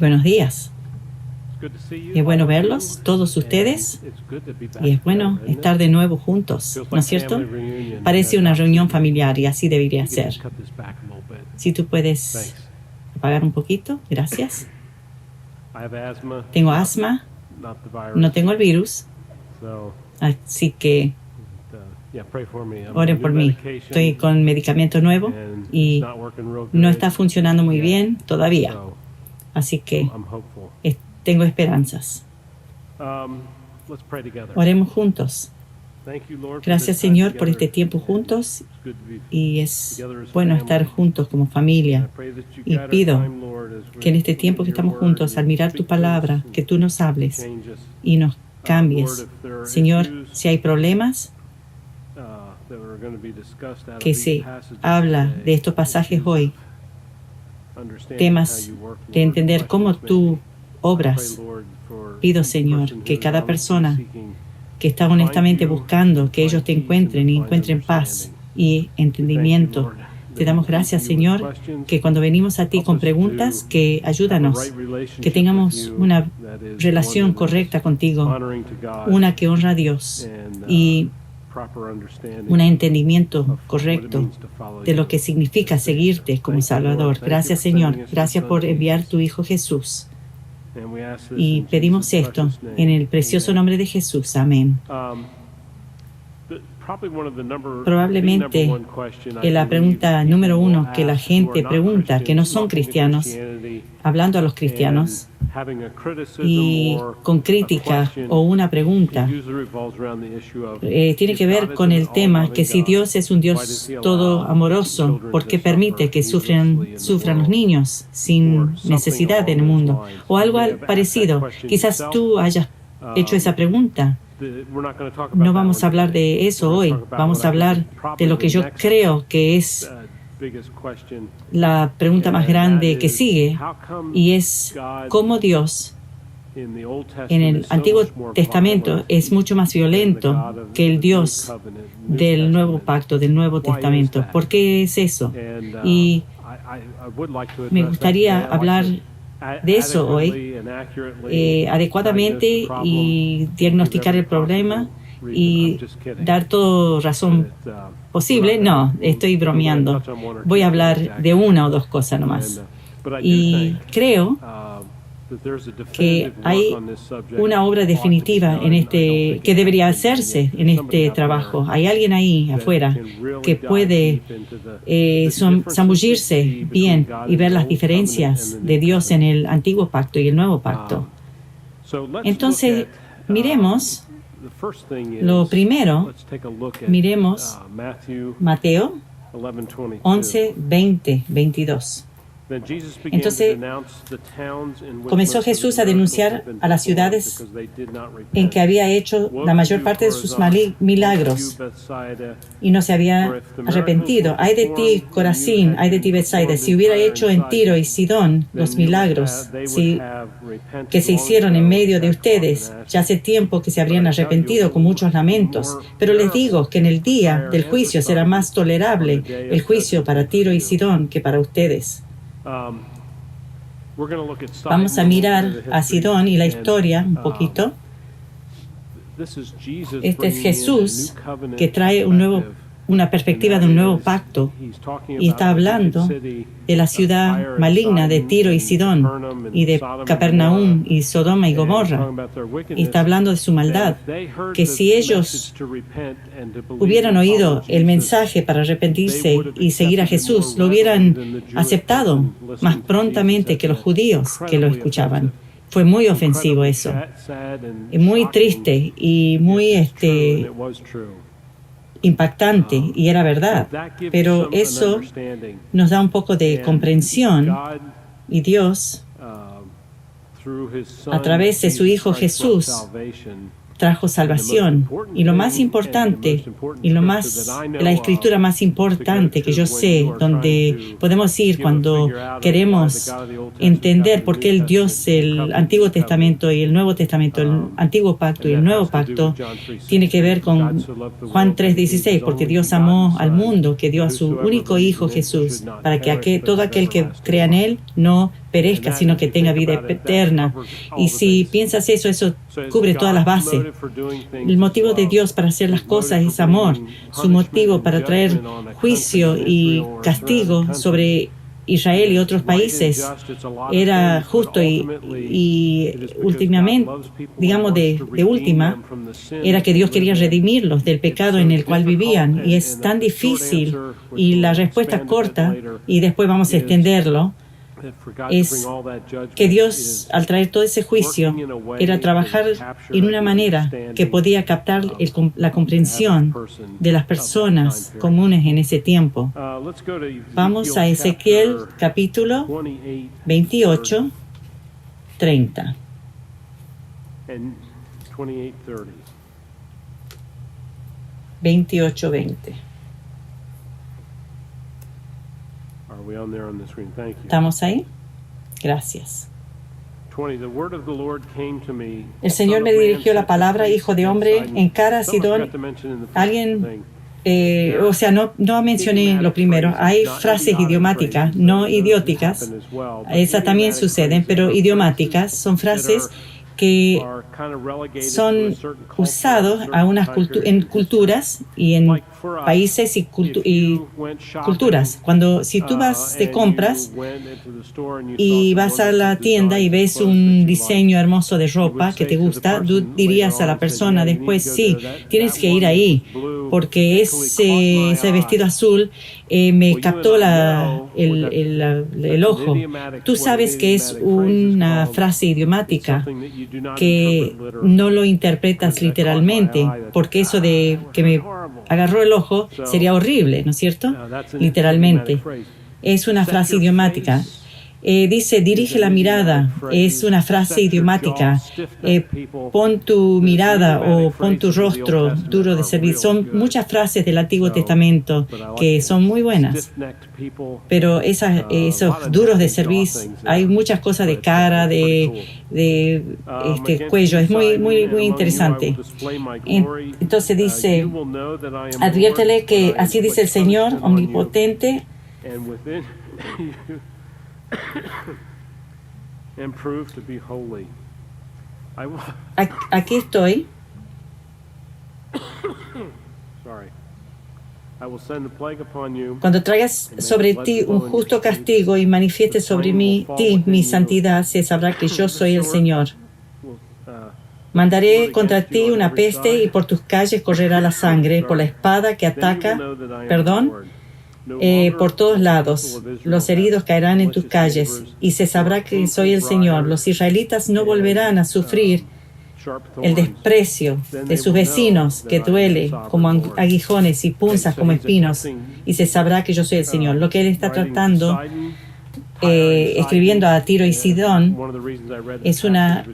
Buenos días. Es bueno verlos, todos ustedes, y es bueno estar de nuevo juntos, ¿no es cierto? Parece una reunión familiar y así debería ser. Si tú puedes apagar un poquito, gracias. Tengo asma, no tengo el virus, así que oren por mí. Estoy con medicamento nuevo y no está funcionando muy bien todavía. Así que tengo esperanzas. Oremos juntos. Gracias, Señor, por este tiempo juntos, y es bueno estar juntos como familia. Y pido que en este tiempo que estamos juntos, al mirar tu palabra, que tú nos hables y nos cambies. Señor, si hay problemas que se habla de estos pasajes hoy, temas de entender cómo tú obras, pido, Señor, que cada persona que está honestamente buscando que ellos te encuentren y encuentren paz y entendimiento. Te damos gracias, Señor, que cuando venimos a ti con preguntas, que ayúdanos, que tengamos una relación correcta contigo, una que honra a Dios y un entendimiento correcto de lo que significa seguirte como Salvador. Gracias, Señor. Gracias por enviar tu Hijo Jesús. Y pedimos esto en el precioso nombre de Jesús. Amén. Probablemente la pregunta número uno que la gente pregunta, que no son cristianos, hablando a los cristianos, y con crítica o una pregunta, tiene que ver con el tema que si Dios es un Dios todo amoroso, ¿por qué permite que sufran los niños sin necesidad en el mundo? O algo parecido. Quizás tú hayas hecho esa pregunta. No vamos a hablar de eso hoy. Vamos a hablar de lo que yo creo que es la pregunta más grande que sigue, y es cómo Dios en el Antiguo Testamento es mucho más violento que el Dios del Nuevo Pacto, del Nuevo Testamento. ¿Por qué es eso? Y me gustaría hablar de eso hoy, adecuadamente, y diagnosticar el problema y dar toda razón posible. No, estoy bromeando. Voy a hablar de una o dos cosas nomás. Y creo que hay una obra definitiva que debería hacerse en este trabajo. Hay alguien ahí afuera que puede zambullirse bien y ver las diferencias de Dios en el Antiguo Pacto y el Nuevo Pacto. Entonces, miremos lo primero. Miremos Mateo 11, 20, 22. Entonces comenzó Jesús a denunciar a las ciudades en que había hecho la mayor parte de sus milagros y no se había arrepentido. Ay de ti, Corazín, ay de ti, Betsaida, si hubiera hecho en Tiro y Sidón los milagros que se hicieron en medio de ustedes, ya hace tiempo que se habrían arrepentido con muchos lamentos. Pero les digo que en el día del juicio será más tolerable el juicio para Tiro y Sidón que para ustedes. Vamos a mirar a Sidón y la historia un poquito. Este es Jesús que trae una perspectiva de un nuevo pacto, y está hablando de la ciudad maligna de Tiro y Sidón, y de Capernaum y Sodoma y Gomorra, y está hablando de su maldad, que si ellos hubieran oído el mensaje para arrepentirse y seguir a Jesús, lo hubieran aceptado más prontamente que los judíos que lo escuchaban. Fue muy ofensivo eso, y muy triste y muy impactante, y era verdad, pero eso nos da un poco de comprensión, y Dios, a través de su Hijo Jesús, trajo salvación. Y lo más importante, y la escritura más importante que yo sé, donde podemos ir cuando queremos entender por qué el Dios, el Antiguo Testamento y el Nuevo Testamento, el Antiguo Pacto y el Nuevo Pacto, tiene que ver con Juan 3:16, porque Dios amó al mundo, que dio a su único Hijo Jesús, para que todo aquel que crea en Él no perezca, sino que tenga vida eterna. Y si piensas eso, eso cubre todas las bases. El motivo de Dios para hacer las cosas es amor. Su motivo para traer juicio y castigo sobre Israel y otros países era justo y últimamente, digamos de última, era que Dios quería redimirlos del pecado en el cual vivían. Y es tan difícil, y la respuesta corta, y después vamos a extenderlo, es que Dios, al traer todo ese juicio, era trabajar en una manera que podía captar la comprensión de las personas comunes en ese tiempo. Vamos a Ezequiel capítulo 28, 30. 28, 20. ¿Estamos ahí? Gracias. El Señor me dirigió la palabra, hijo de hombre, en cara a Sidón. Alguien, no mencioné lo primero. Hay frases idiomáticas, no idióticas. Esas también suceden, pero idiomáticas son frases que son usados en culturas y en países y culturas. Si tú vas de compras y vas a la tienda y ves un diseño hermoso de ropa que te gusta, tú dirías a la persona después, sí, tienes que ir ahí, porque ese vestido azul me captó el ojo. Tú sabes que es una frase idiomática que no lo interpretas literalmente, porque eso de que me agarró el ojo sería horrible, ¿no es cierto? Literalmente. Es una frase idiomática. Dice, dirige la mirada, es una frase idiomática. Pon tu mirada o pon tu rostro duro de servir. Son muchas frases del Antiguo Testamento que son muy buenas. Pero esos duros de servir, hay muchas cosas de cara, de cuello. Es muy, muy, muy interesante. Entonces dice, adviértele que así dice el Señor omnipotente, aquí estoy. Cuando traigas sobre ti un justo castigo y manifieste sobre ti mi santidad, se sabrá que yo soy el Señor. Mandaré contra ti una peste y por tus calles correrá la sangre, por la espada que ataca, por todos lados. Los heridos caerán en tus calles y se sabrá que soy el Señor. Los israelitas no volverán a sufrir el desprecio de sus vecinos que duele como aguijones y punzas como espinos, y se sabrá que yo soy el Señor. Lo que él está tratando, escribiendo a Tiro y Sidón, es una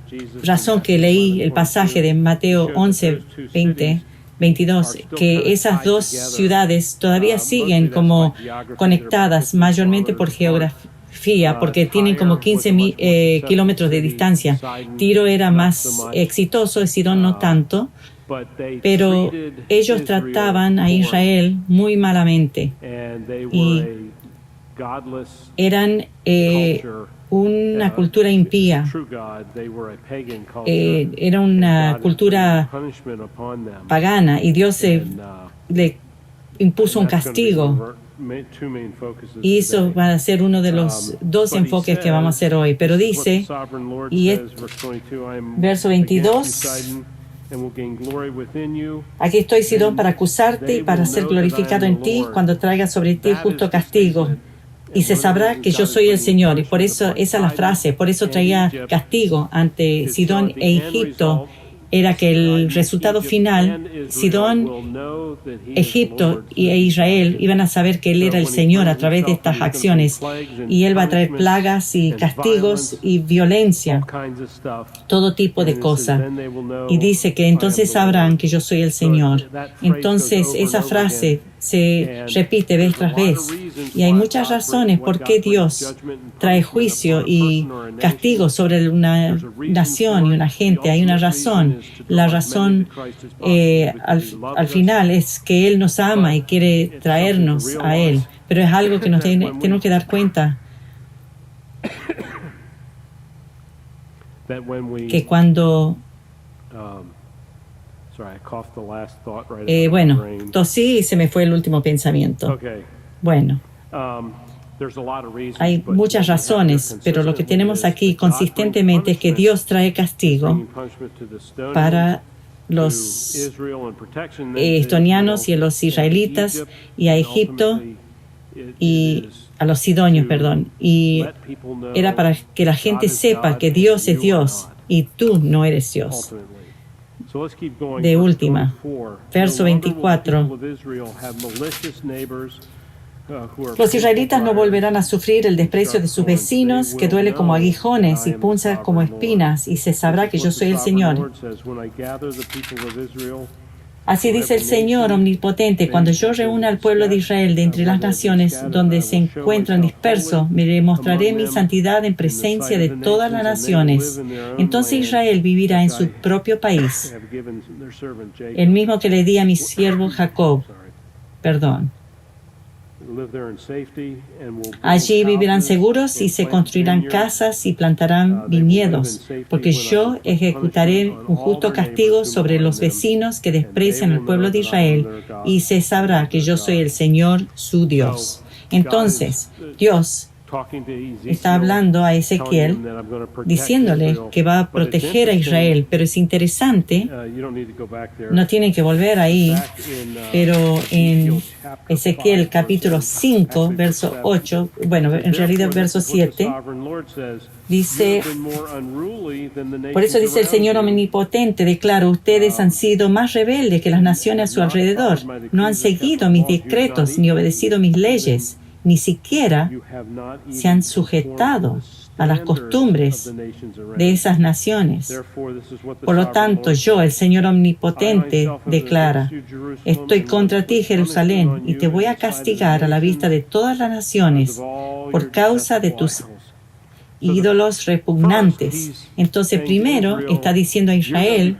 razón que leí el pasaje de Mateo 11, 20, 22, que esas dos ciudades todavía siguen como conectadas mayormente por geografía, porque tienen como 15 kilómetros de distancia. Tiro era más exitoso, Sidón no tanto, pero ellos trataban a Israel muy malamente y eran una cultura impía, era una cultura pagana, y Dios le impuso un castigo. Y eso va a ser uno de los dos enfoques que vamos a hacer hoy. Pero dice, verso 22, aquí estoy, Sidón, para acusarte y para ser glorificado en ti cuando traiga sobre ti justo castigo. Y se sabrá que yo soy el Señor. Y por eso, esa es la frase, por eso traía castigo ante Sidón e Egipto. Era que el resultado final, Sidón, Egipto e Israel iban a saber que Él era el Señor a través de estas acciones. Y Él va a traer plagas y castigos y violencia, todo tipo de cosas. Y dice que entonces sabrán que yo soy el Señor. Entonces esa frase se repite vez tras vez. Y hay muchas razones por qué Dios trae juicio y castigo sobre una nación y una gente. Hay una razón. La razón al final es que Él nos ama y quiere traernos a Él. Pero es algo que nos tenemos que dar cuenta. que cuando bueno, tosí y se me fue el último pensamiento. Bueno, hay muchas razones, pero lo que tenemos aquí consistentemente es que Dios trae castigo para los estonianos y a los israelitas y a Egipto y a los sidonios, perdón. Y era para que la gente sepa que Dios es Dios y tú no eres Dios. De última, verso 24. Los israelitas no volverán a sufrir el desprecio de sus vecinos, que duele como aguijones y punza como espinas, y se sabrá que yo soy el Señor. Así dice el Señor omnipotente: cuando yo reúna al pueblo de Israel de entre las naciones donde se encuentran dispersos, me demostraré mi santidad en presencia de todas las naciones. Entonces Israel vivirá en su propio país, el mismo que le di a mi siervo Jacob. Perdón. Allí vivirán seguros y se construirán casas y plantarán viñedos, porque yo ejecutaré un justo castigo sobre los vecinos que desprecian al pueblo de Israel, y se sabrá que yo soy el Señor, su Dios. Entonces, Dios está hablando a Ezequiel, diciéndole que va a proteger a Israel, pero es interesante, no tienen que volver ahí, pero en Ezequiel capítulo 5, verso 8, bueno, en realidad verso 7, dice, por eso dice el Señor omnipotente, declaro, ustedes han sido más rebeldes que las naciones a su alrededor, no han seguido mis decretos ni obedecido mis leyes, ni siquiera se han sujetado a las costumbres de esas naciones. Por lo tanto, yo, el Señor omnipotente, declara, estoy contra ti, Jerusalén, y te voy a castigar a la vista de todas las naciones por causa de tus ídolos repugnantes. Entonces, primero está diciendo a Israel,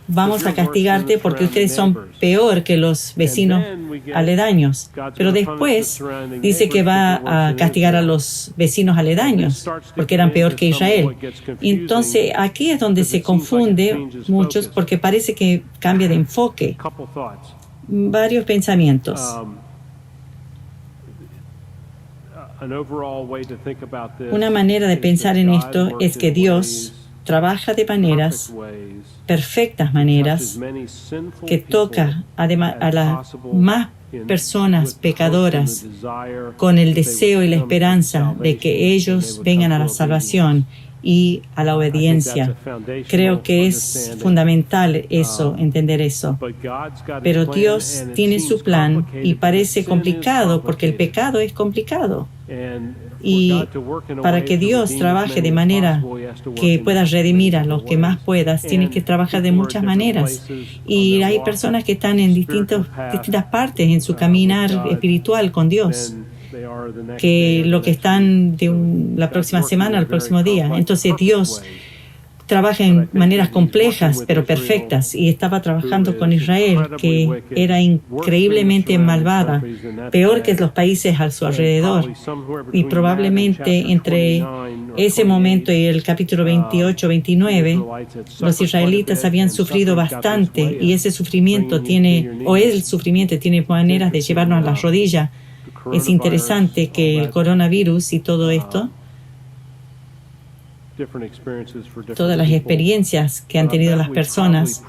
vamos a castigarte porque ustedes son peor que los vecinos aledaños. Pero después dice que va a castigar a los vecinos aledaños porque eran peor que Israel. Entonces, aquí es donde se confunde muchos porque parece que cambia de enfoque. Varios pensamientos. Una manera de pensar en esto es que Dios trabaja de maneras, perfectas maneras, que toca además a las más personas pecadoras con el deseo y la esperanza de que ellos vengan a la salvación y a la obediencia. Creo que es fundamental eso, entender eso. Pero Dios tiene su plan y parece complicado porque el pecado es complicado. Y para que Dios trabaje de manera que pueda redimir a los que más puedas, tiene que trabajar de muchas maneras. Y hay personas que están en distintas partes en su caminar espiritual con Dios, que lo que están la próxima semana al próximo día. Entonces Dios trabaja en maneras complejas pero perfectas, y estaba trabajando con Israel, que era increíblemente malvada, peor que los países a su alrededor. Y probablemente entre ese momento y el capítulo 28-29, los israelitas habían sufrido bastante, y ese sufrimiento tiene maneras de llevarnos a las rodillas. Es interesante que el coronavirus y todo esto, todas las experiencias que han tenido las personas,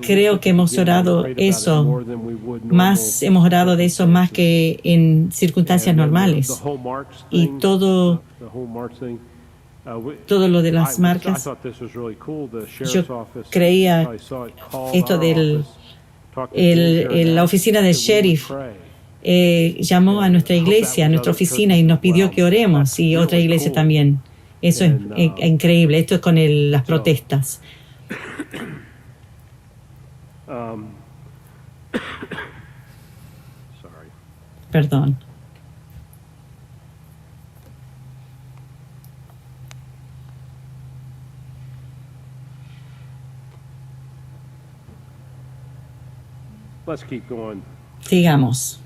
creo que hemos orado de eso más que en circunstancias normales. Y todo lo de las marcas, yo creía esto de la oficina del sheriff. Llamó a nuestra iglesia, a nuestra oficina, y nos pidió que oremos, y otra iglesia también. Eso es increíble. Esto es con las protestas. Perdón. Let's keep going. Sigamos.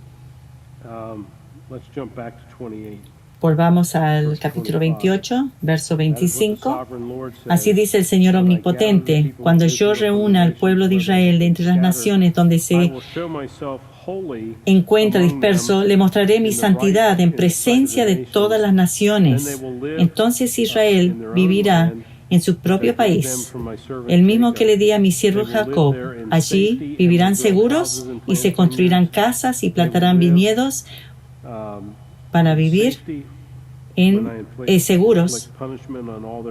Let's jump back to 28. Volvamos al capítulo 28, verso 25. Así dice el Señor Omnipotente: cuando yo reúna al pueblo de Israel de entre las naciones donde se encuentra disperso, le mostraré mi santidad en presencia de todas las naciones. Entonces Israel vivirá en su propio país, el mismo que le di a mi siervo Jacob. Allí vivirán seguros y se construirán casas y plantarán viñedos para vivir seguros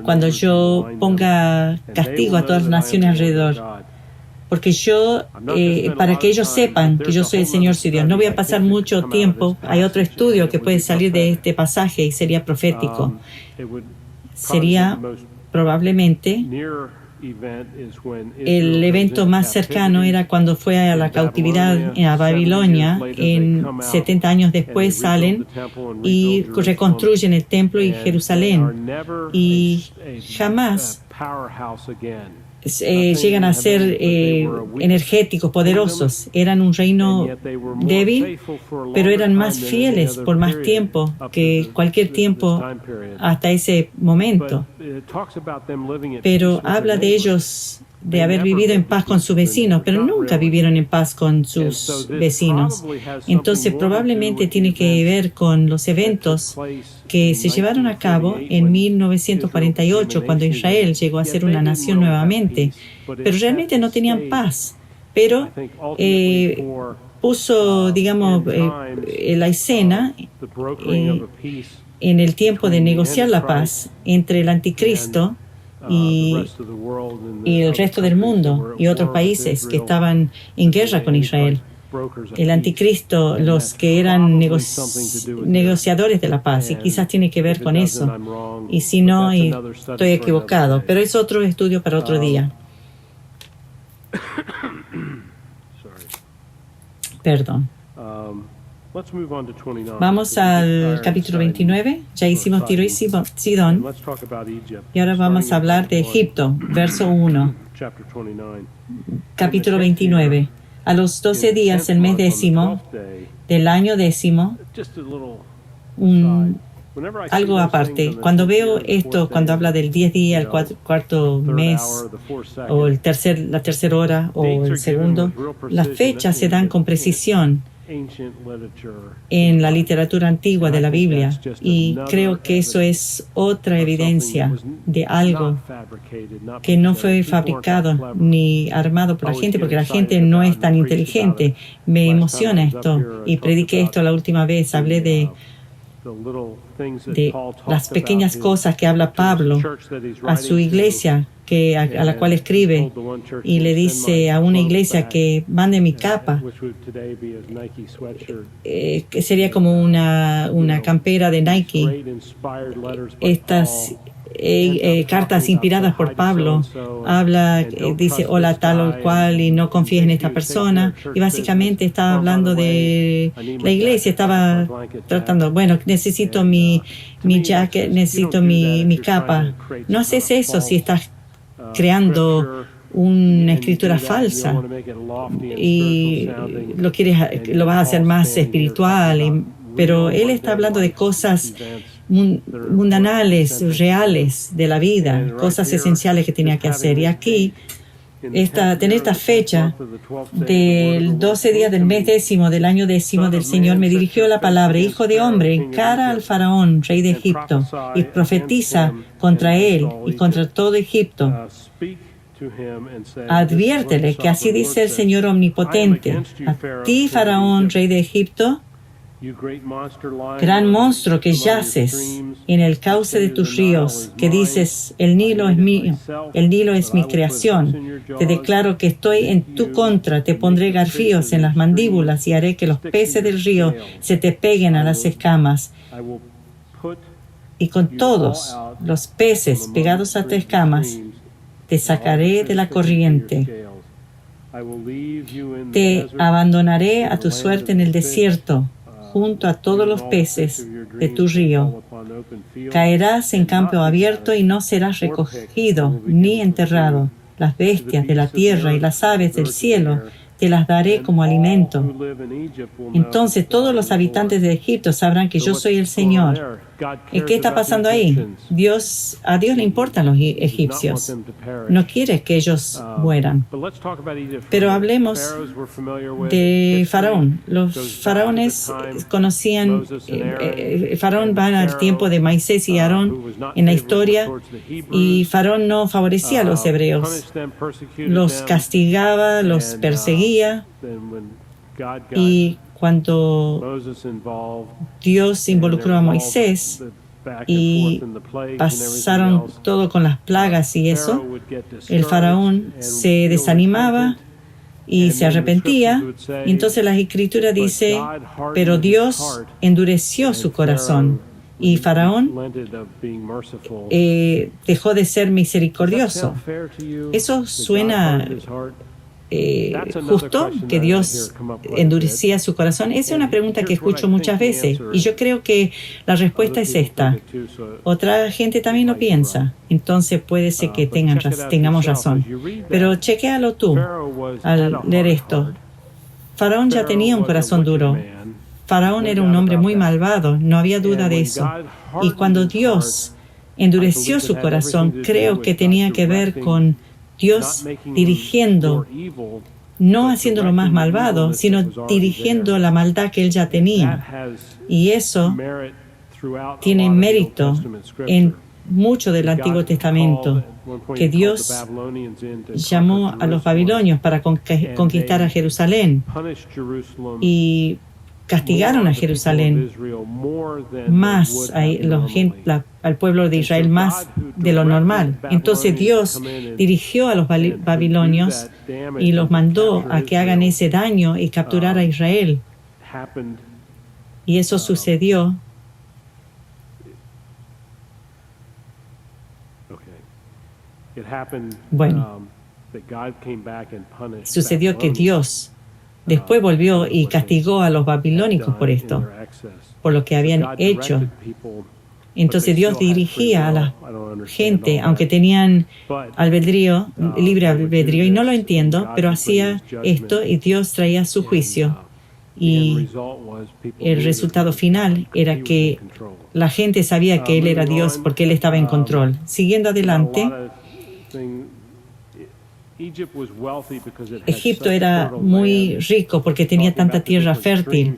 cuando yo ponga castigo a todas las naciones alrededor. Porque para que ellos sepan que yo soy el Señor su Dios. No voy a pasar mucho tiempo. Hay otro estudio que puede salir de este pasaje y sería profético. Sería probablemente el evento más cercano era cuando fue a la cautividad a Babilonia. 70 años después salen y reconstruyen el templo y Jerusalén. Y jamás llegan a ser energéticos, poderosos. Eran un reino débil, pero eran más fieles por más tiempo que cualquier tiempo hasta ese momento. Pero habla de ellos de haber vivido en paz con sus vecinos, pero nunca vivieron en paz con sus vecinos. Entonces probablemente tiene que ver con los eventos que se llevaron a cabo en 1948, cuando Israel llegó a ser una nación nuevamente. Pero realmente no tenían paz. Pero puso, digamos, la escena en el tiempo de negociar la paz entre el anticristo y el resto del mundo y otros países que estaban en guerra con Israel. El anticristo, los que eran negociadores de la paz, y quizás tiene que ver con eso. Y si no, estoy equivocado, pero es otro estudio para otro día. Perdón. Vamos al capítulo 29. Ya hicimos Tiro y Sidón. Y ahora vamos a hablar de Egipto, verso 1. Capítulo 29. A los 12 días del mes 10º del año 10º, algo aparte. Cuando veo esto, cuando habla del 10 días, el cuarto mes, o la tercera hora, o el segundo, las fechas se dan con precisión en la literatura antigua de la Biblia, y creo que eso es otra evidencia de algo que no fue fabricado ni armado por la gente, porque la gente no es tan inteligente. Me emociona esto, y prediqué esto la última vez. Hablé de las pequeñas cosas que habla Pablo a su iglesia, a la cual escribe, y le dice a una iglesia que mande mi capa, que sería como una campera de Nike. Estas cartas inspiradas por Pablo dice hola tal o cual y no confíes en esta persona, y básicamente estaba hablando de la iglesia. Estaba tratando, bueno, necesito mi jacket, necesito mi capa. No haces eso si estás creando una escritura falsa y lo vas a hacer más espiritual, pero él está hablando de cosas mundanales, reales de la vida, cosas esenciales que tenía que hacer. Y aquí, tener esta fecha del 12 días del mes 10º del año 10º del Señor, me dirigió la palabra: hijo de hombre, encara al faraón, rey de Egipto, y profetiza contra él y contra todo Egipto. Adviértele que así dice el Señor Omnipotente: a ti, faraón, rey de Egipto, gran monstruo que yaces en el cauce de tus ríos, que dices, el Nilo es mío, el Nilo es mi creación. Te declaro que estoy en tu contra, te pondré garfíos en las mandíbulas y haré que los peces del río se te peguen a las escamas. Y con todos los peces pegados a tus escamas, te sacaré de la corriente. Te abandonaré a tu suerte en el desierto, junto a todos los peces de tu río. Caerás en campo abierto y no serás recogido ni enterrado. Las bestias de la tierra y las aves del cielo te las daré como alimento. Entonces todos los habitantes de Egipto sabrán que yo soy el Señor. ¿Qué está pasando ahí? A Dios le importan los egipcios. No quiere que ellos mueran. Pero hablemos de Faraón. Los faraones conocían, Faraón va al tiempo de Moisés y Aarón en la historia, y Faraón no favorecía a los hebreos. Los castigaba, los perseguía, y cuando Dios involucró a Moisés y pasaron todo con las plagas y eso, el faraón se desanimaba y se arrepentía. Y entonces la Escritura dice, pero Dios endureció su corazón y Faraón dejó de ser misericordioso. ¿Eso suena justo, que Dios endurecía su corazón? Esa es una pregunta que escucho muchas veces, y yo creo que la respuesta es esta. Otra gente también lo piensa, entonces puede ser que tengamos razón. Pero chequéalo tú al leer esto. Faraón ya tenía un corazón duro. Faraón era un hombre muy malvado, no había duda de eso. Y cuando Dios endureció su corazón, creo que tenía que ver con Dios dirigiendo, no haciéndolo más malvado, sino dirigiendo la maldad que él ya tenía. Y eso tiene mérito en mucho del Antiguo Testamento, que Dios llamó a los babilonios para conquistar a Jerusalén y castigaron a Jerusalén más al pueblo de Israel más de lo normal. Entonces Dios dirigió a los babilonios y los mandó a que hagan ese daño y capturar a Israel. Y eso sucedió. Bueno, sucedió que Dios después volvió y castigó a los babilónicos por esto, por lo que habían hecho. Entonces Dios dirigía a la gente, aunque tenían albedrío, libre albedrío, y no lo entiendo, pero hacía esto y Dios traía su juicio. Y el resultado final era que la gente sabía que Él era Dios porque Él estaba en control. Siguiendo adelante, Egipto era muy rico porque tenía tanta tierra fértil.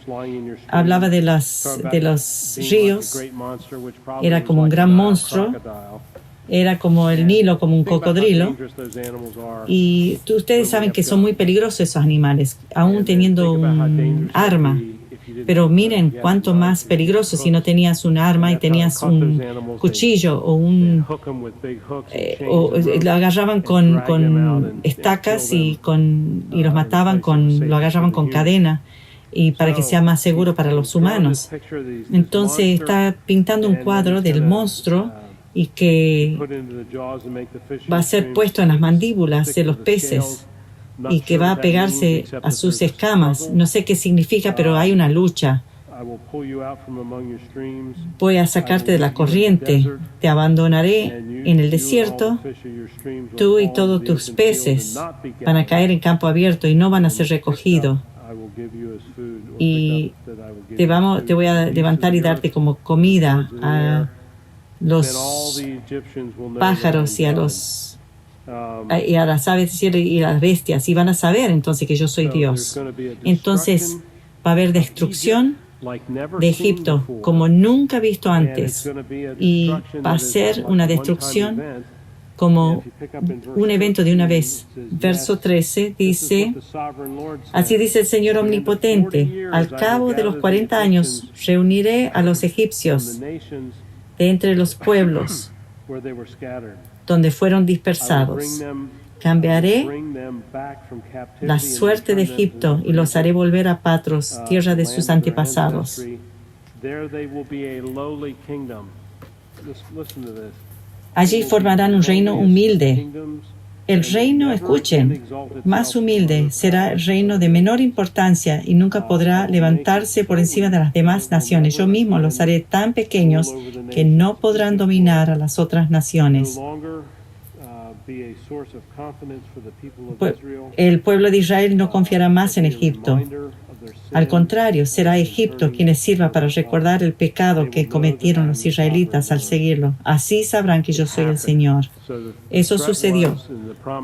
Hablaba de los ríos. Era como un gran monstruo. Era como el Nilo, como un cocodrilo. Y ustedes saben que son muy peligrosos esos animales, aún teniendo un arma. Pero miren cuánto más peligroso si no tenías un arma y tenías un cuchillo o lo agarraban con estacas y los mataban lo agarraban con cadena, y para que sea más seguro para los humanos. Entonces está pintando un cuadro del monstruo y que va a ser puesto en las mandíbulas de los peces y que va a pegarse a sus escamas. No sé qué significa, pero hay una lucha. Voy a sacarte de la corriente, te abandonaré en el desierto, tú y todos tus peces van a caer en campo abierto y no van a ser recogidos. Y te voy a levantar y darte como comida a los pájaros y a las aves y a las bestias, y van a saber entonces que yo soy Dios. Entonces va a haber destrucción de Egipto como nunca visto antes, y va a ser una destrucción como un evento de una vez. Verso 13 dice, así dice el Señor Omnipotente, al cabo de los 40 años reuniré a los egipcios de entre los pueblos donde fueron dispersados. Cambiaré la suerte de Egipto y los haré volver a Patros, tierra de sus antepasados. Allí formarán un reino humilde. El reino, escuchen, más humilde será el reino de menor importancia y nunca podrá levantarse por encima de las demás naciones. Yo mismo los haré tan pequeños que no podrán dominar a las otras naciones. El pueblo de Israel no confiará más en Egipto. Al contrario, será Egipto quien les sirva para recordar el pecado que cometieron los israelitas al seguirlo. Así sabrán que yo soy el Señor. Eso sucedió.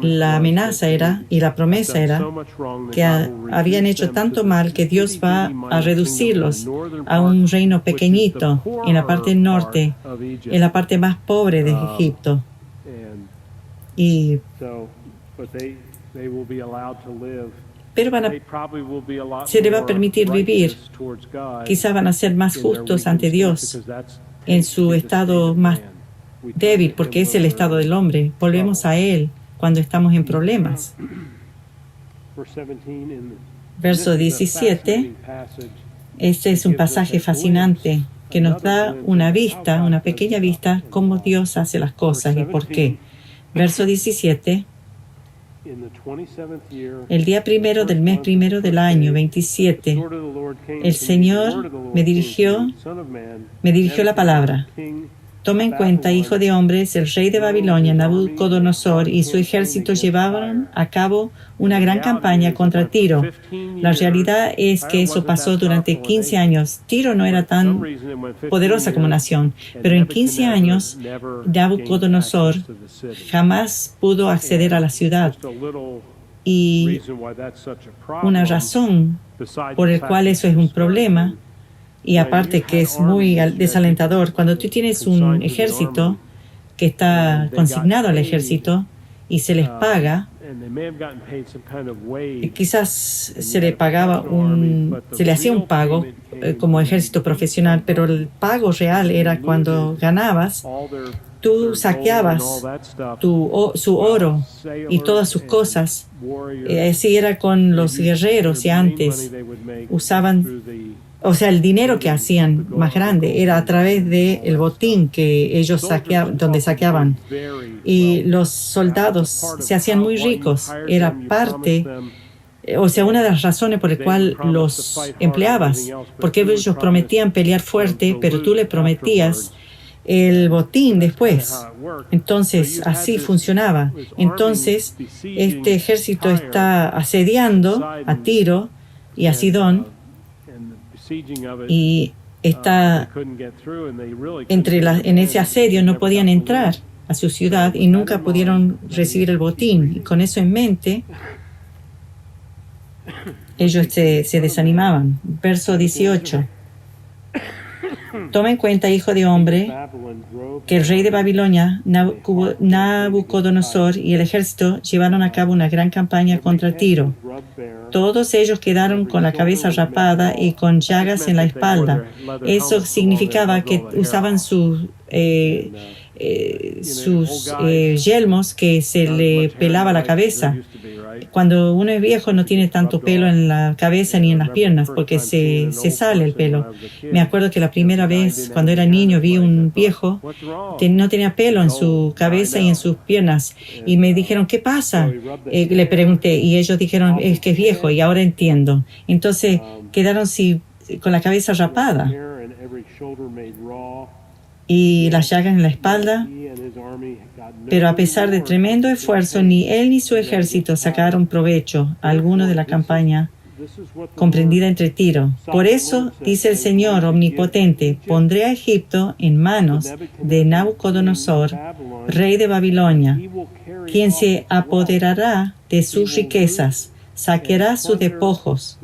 La amenaza era, y la promesa era, que habían hecho tanto mal que Dios va a reducirlos a un reino pequeñito en la parte norte, en la parte más pobre de Egipto. Pero se les va a permitir vivir. Quizás van a ser más justos ante Dios en su estado más débil, porque es el estado del hombre. Volvemos a Él cuando estamos en problemas. Verso 17. Este es un pasaje fascinante que nos da una vista, una pequeña vista, cómo Dios hace las cosas y por qué. Verso 17. El día primero del mes primero del año 27, el Señor me dirigió la palabra. Toma en cuenta, hijo de hombres, el rey de Babilonia, Nabucodonosor, y su ejército llevaron a cabo una gran campaña contra Tiro. La realidad es que eso pasó durante 15 años. Tiro no era tan poderosa como nación, pero en 15 años Nabucodonosor jamás pudo acceder a la ciudad. Y una razón por la cual eso es un problema, y aparte que es muy desalentador, cuando tú tienes un ejército que está consignado al ejército y se les paga, quizás se le hacía un pago como ejército profesional, pero el pago real era cuando ganabas, tú saqueabas su oro y todas sus cosas. Así era con los guerreros, y antes usaban, o sea, el dinero que hacían más grande era a través del botín que ellos saqueaban. Y los soldados se hacían muy ricos. Era parte, o sea, una de las razones por la cual los empleabas, porque ellos prometían pelear fuerte, pero tú le prometías el botín después. Entonces, así funcionaba. Entonces, este ejército está asediando a Tiro y a Sidón, y en ese asedio no podían entrar a su ciudad y nunca pudieron recibir el botín. Y con eso en mente, ellos se desanimaban. Verso 18. Toma en cuenta, hijo de hombre, que el rey de Babilonia, Nabucodonosor, y el ejército llevaron a cabo una gran campaña contra Tiro. Todos ellos quedaron con la cabeza rapada y con llagas en la espalda. Eso significaba que usaban sus yelmos que se le pelaba la cabeza. Cuando uno es viejo no tiene tanto pelo en la cabeza ni en las piernas porque se sale el pelo. Me acuerdo que la primera vez cuando era niño vi un viejo que no tenía pelo en su cabeza y en sus piernas y me dijeron, ¿qué pasa? Le pregunté y ellos dijeron, es que es viejo, y ahora entiendo. Entonces quedaron con la cabeza rapada y las llagas en la espalda. Pero a pesar de tremendo esfuerzo, ni él ni su ejército sacaron provecho alguno de la campaña comprendida entre Tiro. Por eso, dice el Señor Omnipotente, pondré a Egipto en manos de Nabucodonosor, rey de Babilonia, quien se apoderará de sus riquezas, saqueará sus despojos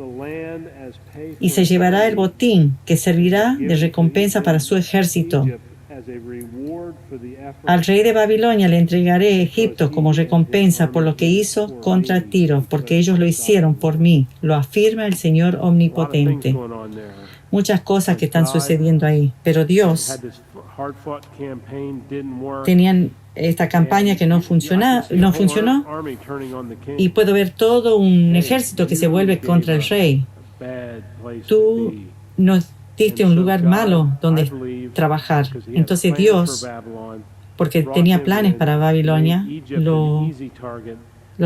y se llevará el botín que servirá de recompensa para su ejército. Al rey de Babilonia le entregaré Egipto como recompensa por lo que hizo contra Tiro, porque ellos lo hicieron por mí, lo afirma el Señor Omnipotente. Muchas cosas que están sucediendo ahí, pero Dios tenían esta campaña que no funcionó, y puedo ver todo un ejército que se vuelve contra el rey. Tú nos diste un lugar malo donde trabajar. Entonces Dios, porque tenía planes para Babilonia, lo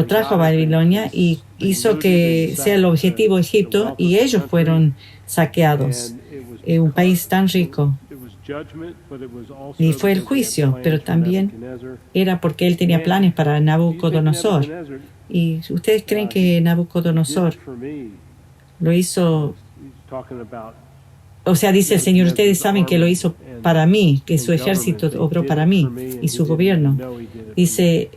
trajo a Babilonia y hizo que sea el objetivo Egipto, y ellos fueron saqueados. Un país tan rico. Y fue el juicio, pero también era porque él tenía planes para Nabucodonosor. ¿Y ustedes creen que Nabucodonosor lo hizo? O sea, dice el Señor, ustedes saben que lo hizo para mí, que su ejército obró para mí y su gobierno. Dice,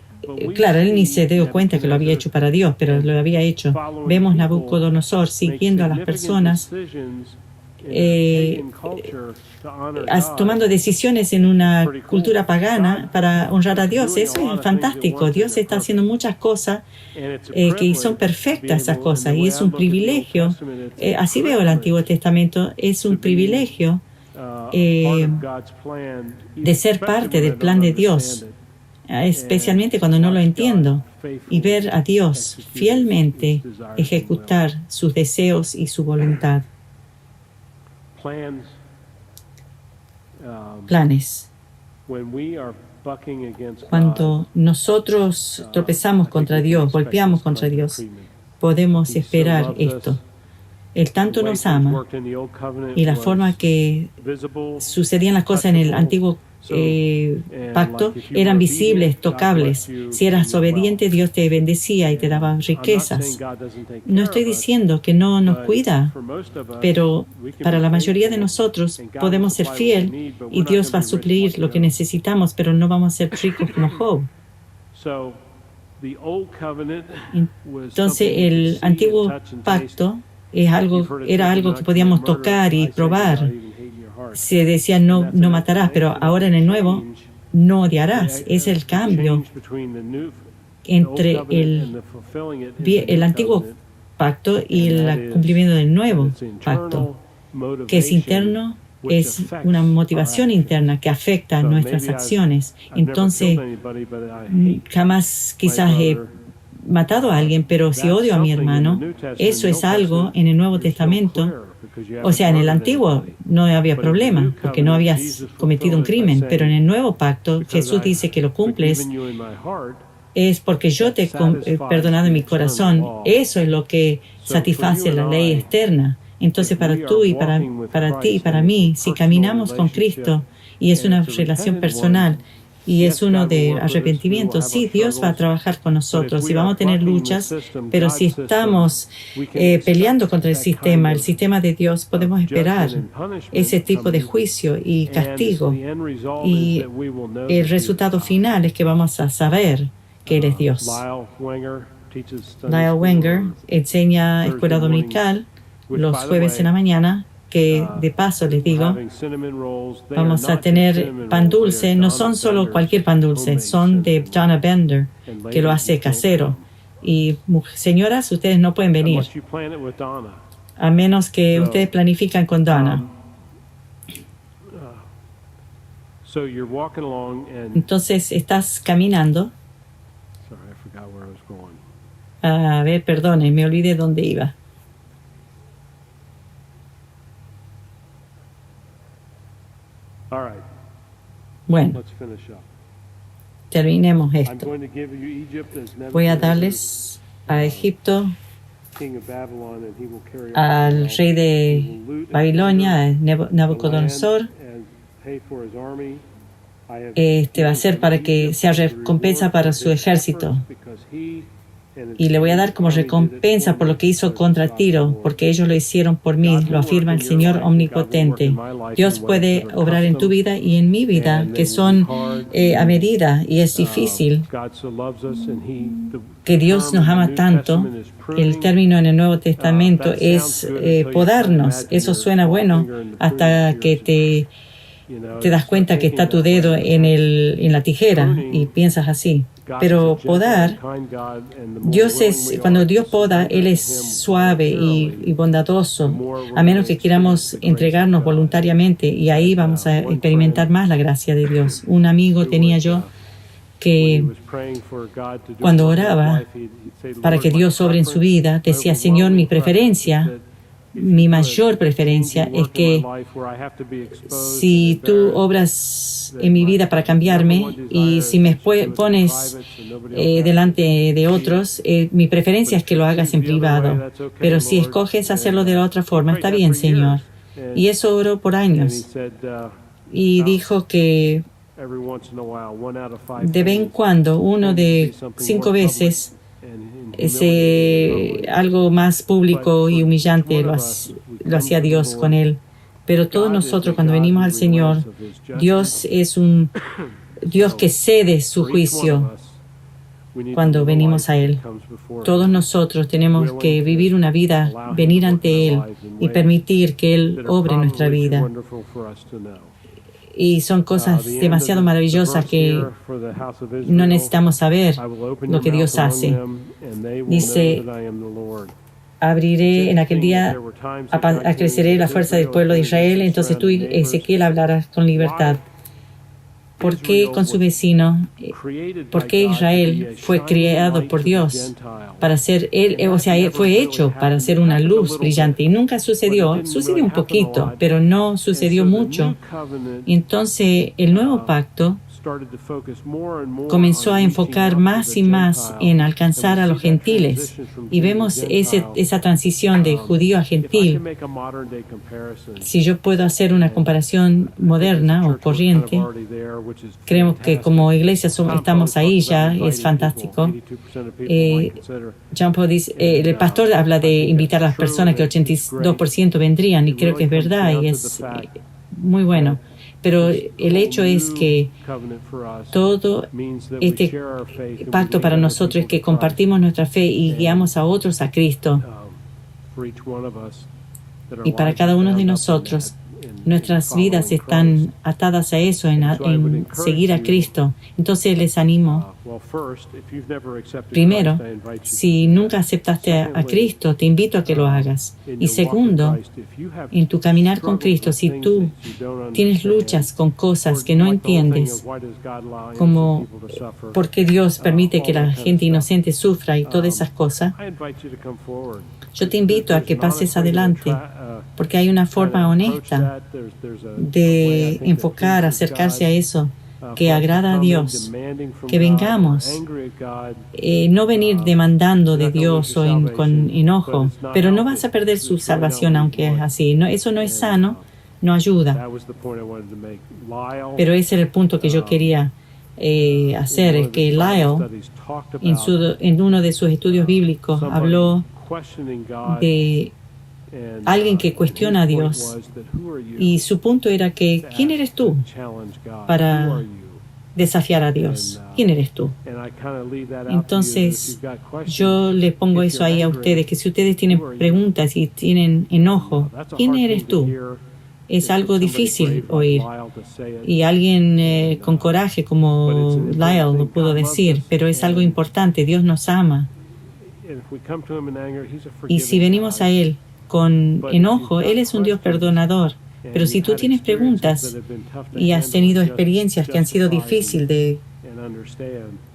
claro, él ni se dio cuenta que lo había hecho para Dios, pero lo había hecho. Vemos Nabucodonosor siguiendo a las personas, tomando decisiones en una cultura pagana para honrar a Dios. Eso es fantástico. Dios está haciendo muchas cosas que son perfectas, esas cosas, y es un privilegio. Así veo el Antiguo Testamento, es un privilegio de ser parte del plan de Dios, especialmente cuando no lo entiendo, y ver a Dios fielmente ejecutar sus deseos y su voluntad. Planes. Cuando nosotros tropezamos contra Dios, golpeamos contra Dios, podemos esperar esto. Él tanto nos ama, y la forma que sucedían las cosas en el antiguo pacto eran visibles, tocables. Si eras obediente, Dios te bendecía y te daba riquezas. No estoy diciendo que no nos cuida, pero para la mayoría de nosotros podemos ser fiel y Dios va a suplir lo que necesitamos, pero no vamos a ser ricos como Job. Entonces, el antiguo pacto era algo que podíamos tocar y probar. Se decía no matarás, pero ahora en el nuevo no odiarás. Es el cambio entre el antiguo pacto y el cumplimiento del nuevo pacto, que es interno, es una motivación interna que afecta nuestras acciones. Entonces, jamás quizás he matado a alguien, pero si odio a mi hermano, eso es algo en el Nuevo Testamento. O sea, en el Antiguo no había problema, porque no habías cometido un crimen, pero en el Nuevo Pacto Jesús dice que lo cumples es porque yo te he perdonado en mi corazón. Eso es lo que satisface la ley externa. Entonces, para tú y para ti y para mí, si caminamos con Cristo y es una relación personal, y es uno de arrepentimiento, sí, Dios va a trabajar con nosotros y vamos a tener luchas, pero si estamos peleando contra el sistema de Dios, podemos esperar ese tipo de juicio y castigo. Y el resultado final es que vamos a saber que Él es Dios. Lyle Wenger enseña escuela dominical los jueves en la mañana, que de paso les digo, vamos a tener pan dulce. No son solo cualquier pan dulce, son de Donna Bender, que lo hace casero. Y señoras, ustedes no pueden venir, a menos que ustedes planifican con Donna. Entonces estás caminando. A ver, perdone, me olvidé dónde iba. Bueno, terminemos esto. Voy a darles a Egipto, al rey de Babilonia, Nabucodonosor. Va a ser para que sea recompensa para su ejército. Y le voy a dar como recompensa por lo que hizo contra Tiro, porque ellos lo hicieron por mí, lo afirma el Señor omnipotente. Dios puede obrar en tu vida y en mi vida, que son a medida, y es difícil. Que Dios nos ama tanto. El término en el Nuevo Testamento es podarnos. Eso suena bueno hasta que te das cuenta que está tu dedo en la tijera y piensas así. Pero podar, cuando Dios poda, Él es suave y bondadoso, a menos que queramos entregarnos voluntariamente, y ahí vamos a experimentar más la gracia de Dios. Un amigo tenía yo que cuando oraba para que Dios obre en su vida, decía: Señor, mi mayor preferencia es que si tú obras en mi vida para cambiarme y si me pones delante de otros, mi preferencia es que lo hagas en privado. Pero si escoges hacerlo de la otra forma, está bien, Señor. Y eso oró por años. y dijo que de vez en cuando, 1 de 5 veces, algo más público y humillante lo hacía Dios con él. Pero todos nosotros, cuando venimos al Señor, Dios es un Dios que cede su juicio cuando venimos a Él. Todos nosotros tenemos que vivir una vida, venir ante Él y permitir que Él obre nuestra vida. Y son cosas demasiado maravillosas que no necesitamos saber lo que Dios hace. Dice, abriré en aquel día, acreceré la fuerza del pueblo de Israel. Entonces tú, Ezequiel, hablarás con libertad. ¿Por qué con su vecino? ¿Por qué Israel fue creado por Dios para ser él? O sea, fue hecho para ser una luz brillante y nunca sucedió. Sucedió un poquito, pero no sucedió mucho. Y entonces el nuevo pacto comenzó a enfocar más y más en alcanzar a los gentiles. Y vemos esa transición de judío a gentil. Si yo puedo hacer una comparación moderna o corriente, creo que como iglesia estamos ahí ya, es fantástico. Jean Paul dice, el pastor habla de invitar a las personas, que 82% vendrían, y creo que es verdad y es muy bueno. Pero el hecho es que todo este pacto para nosotros es que compartimos nuestra fe y guiamos a otros a Cristo. Y para cada uno de nosotros, nuestras vidas están atadas a eso, en seguir a Cristo. Entonces les animo. Primero, si nunca aceptaste a Cristo, te invito a que lo hagas. Y segundo, en tu caminar con Cristo, si tú tienes luchas con cosas que no entiendes, como por qué Dios permite que la gente inocente sufra y todas esas cosas, yo te invito a que pases adelante, porque hay una forma honesta de enfocar, acercarse a eso que agrada a Dios, que vengamos, no venir demandando de Dios o con enojo, pero no vas a perder su salvación aunque es así. No, eso no es sano, no ayuda. Pero ese era el punto que yo quería hacer, es que Lyle, en uno de sus estudios bíblicos, habló de alguien que cuestiona a Dios, y su punto era que ¿quién eres tú para desafiar a Dios? ¿Quién eres tú? Entonces yo le pongo eso ahí a ustedes, que si ustedes tienen preguntas y tienen enojo, ¿quién eres tú? Es algo difícil oír, y alguien con coraje como Lyle lo pudo decir, pero es algo importante. Dios nos ama, y si venimos a Él con enojo, Él es un Dios perdonador. Pero si tú tienes preguntas y has tenido experiencias que han sido difíciles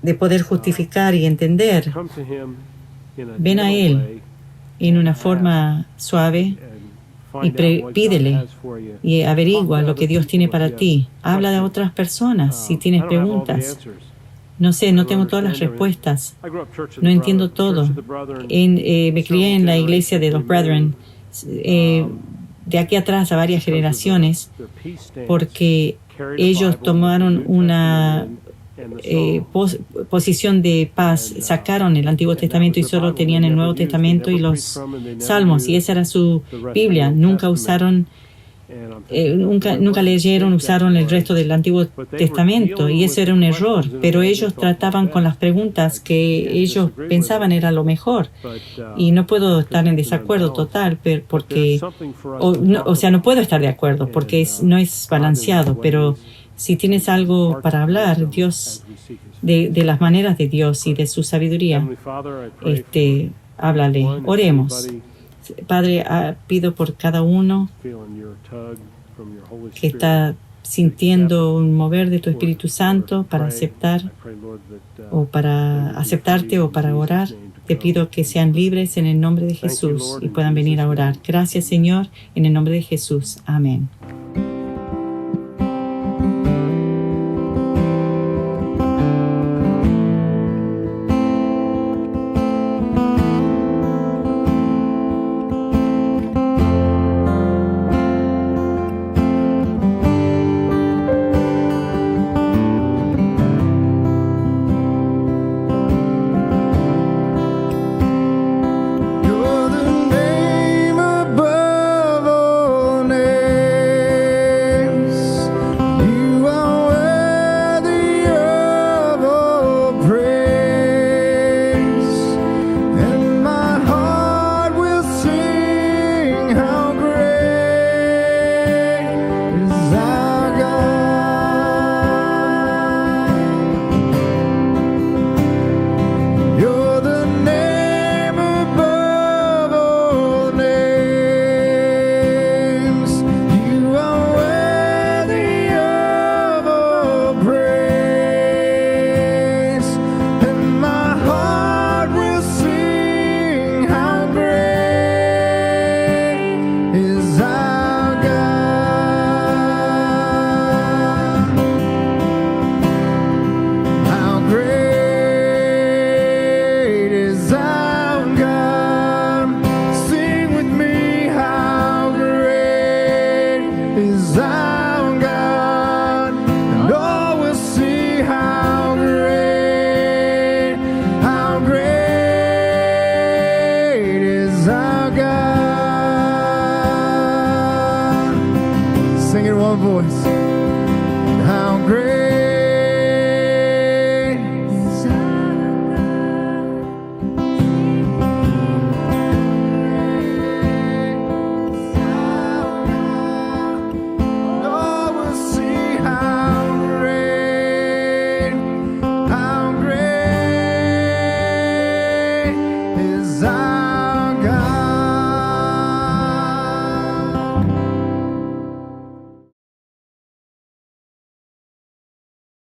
de poder justificar y entender, ven a Él en una forma suave y pídele y averigua lo que Dios tiene para ti. Habla a otras personas si tienes preguntas. No sé, no tengo todas las respuestas. No entiendo todo. Me crié en la iglesia de los Brethren, de aquí atrás a varias generaciones, porque ellos tomaron una posición de paz, sacaron el Antiguo Testamento y solo tenían el Nuevo Testamento y los Salmos, y esa era su Biblia. Nunca usaron nunca leyeron, usaron el resto del Antiguo Testamento, y eso era un error, pero ellos trataban con las preguntas que ellos pensaban era lo mejor, y no puedo estar en desacuerdo total, porque no puedo estar de acuerdo porque no es balanceado, pero si tienes algo para hablar, Dios, de las maneras de Dios y de su sabiduría, háblale. Oremos. Padre, pido por cada uno que está sintiendo un mover de tu Espíritu Santo para aceptarte o para orar. Te pido que sean libres en el nombre de Jesús y puedan venir a orar. Gracias, Señor, en el nombre de Jesús. Amén. my voice.